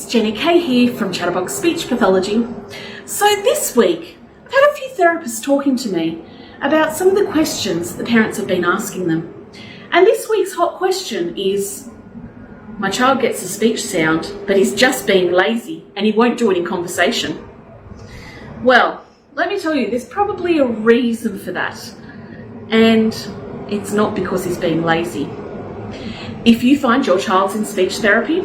it's Jenny Kay here from Chatterbox Speech Pathology. So this week, I've had a few therapists talking to me about some of the questions the parents have been asking them. And this week's hot question is, my child gets a speech sound, but he's just being lazy and he won't do it in conversation. Well, let me tell you, there's probably a reason for that. And it's not because he's being lazy. If you find your child's in speech therapy,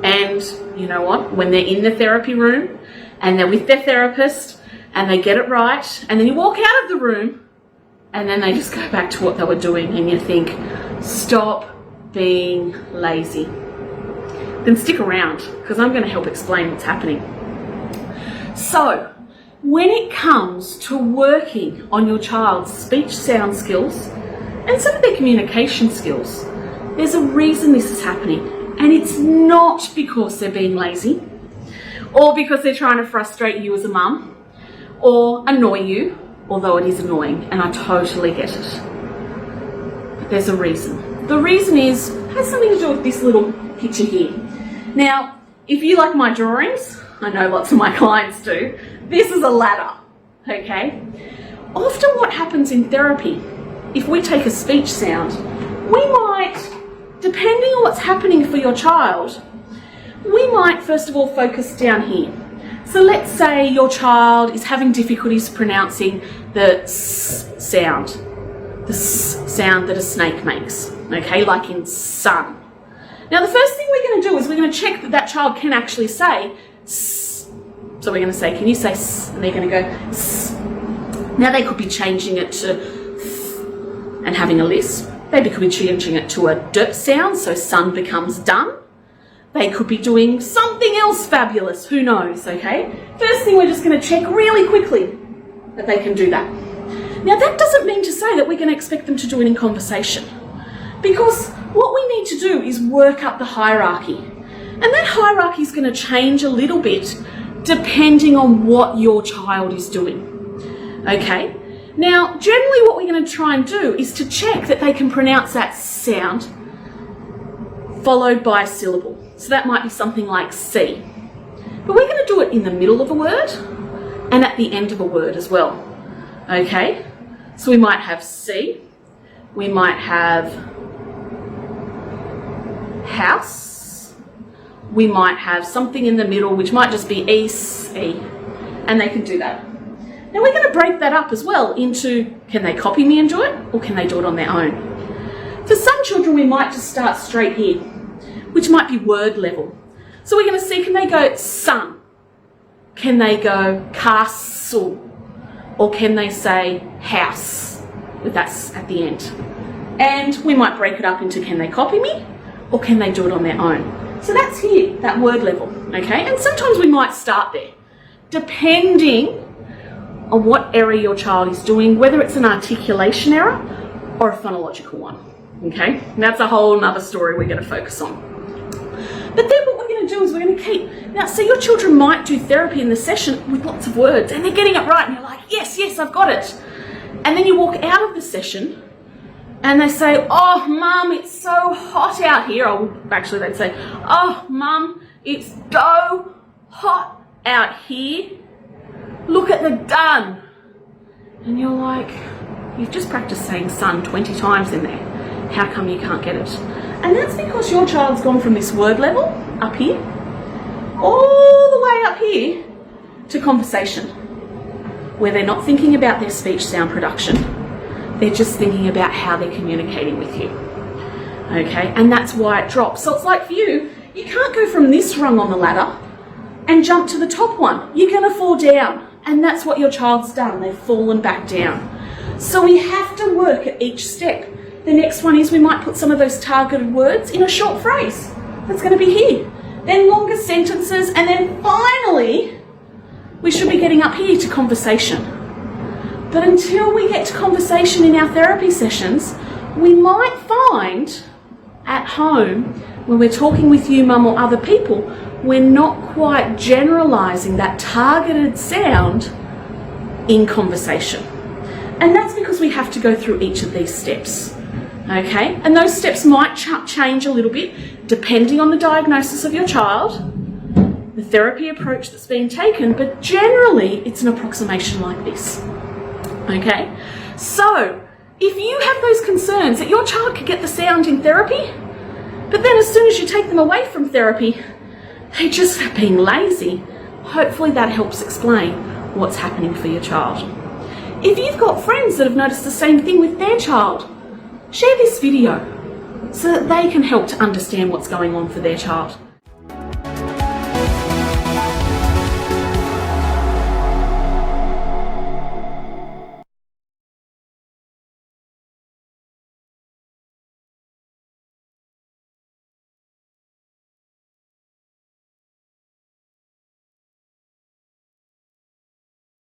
and you know what, when they're in the therapy room and they're with their therapist and they get it right, and then you walk out of the room and then they just go back to what they were doing, and you think, stop being lazy. Then stick around, because I'm going to help explain what's happening. So, when it comes to working on your child's speech sound skills and some of their communication skills, there's a reason this is happening, and it's not because they're being lazy or because they're trying to frustrate you as a mum or annoy you, although it is annoying and I totally get it. But there's a reason. The reason has something to do with this little picture here. Now, if you like my drawings, I know lots of my clients do, this is a ladder, okay? Often what happens in therapy, if we take a speech sound, we might, depending on what's happening for your child, we might first of all focus down here. So let's say your child is having difficulties pronouncing the S sound, the S sound that a snake makes, okay, like in sun. Now the first thing we're going to do is we're going to check that that child can actually say S. So we're going to say, can you say S? And they're going to go S. Now they could be changing it to Th and having a lisp. They could be changing it to a D sound, so sun becomes done. They could be doing something else fabulous, who knows, okay? First thing, we're just going to check really quickly that they can do that. Now that doesn't mean to say that we're going to expect them to do it in conversation, because what we need to do is work up the hierarchy. And that hierarchy is going to change a little bit depending on what your child is doing, okay? Now, generally what we're going to try and do is to check that they can pronounce that sound followed by a syllable. So that might be something like C. But we're going to do it in the middle of a word and at the end of a word as well, okay? So we might have C, we might have house, we might have something in the middle which might just be E, and they can do that. Now we're going to break that up as well into, can they copy me and do it, or can they do it on their own? For some children we might just start straight here, which might be word level. So we're going to see, can they go sun? Can they go castle? Or can they say house with that at the end? And we might break it up into, can they copy me? Or can they do it on their own? So that's here, that word level, okay? And sometimes we might start there, depending on what error your child is doing, whether it's an articulation error or a phonological one, okay? And that's a whole nother story we're going to focus on. But then what we're going to do is we're going to keep, now so your children might do therapy in the session with lots of words and they're getting it right and you're like, yes, I've got it. And then you walk out of the session and they say, oh, Mum, it's so hot out here. Or actually they'd say, oh, Mum, it's so hot out here. Look at the done. And you're like, you've just practiced saying sun 20 times in there. How come you can't get it? And that's because your child's gone from this word level up here, all the way up here to conversation, where they're not thinking about their speech sound production. They're just thinking about how they're communicating with you. Okay, and that's why it drops. So it's like for you, you can't go from this rung on the ladder and jump to the top one. You're going to fall down. And that's what your child's done. They've fallen back down. So we have to work at each step. The next one is we might put some of those targeted words in a short phrase. That's going to be here. Then longer sentences, and then finally, we should be getting up here to conversation. But until we get to conversation in our therapy sessions, we might find at home, when we're talking with you, Mum, or other people, we're not quite generalising that targeted sound in conversation. And that's because we have to go through each of these steps. Okay, and those steps might change a little bit depending on the diagnosis of your child the therapy approach that's being taken, but generally it's an approximation like this. Okay? So, if you have those concerns that your child could get the sound in therapy, but then as soon as you take them away from therapy, they're just being lazy, hopefully that helps explain what's happening for your child. If you've got friends that have noticed the same thing with their child, share this video so that they can help to understand what's going on for their child.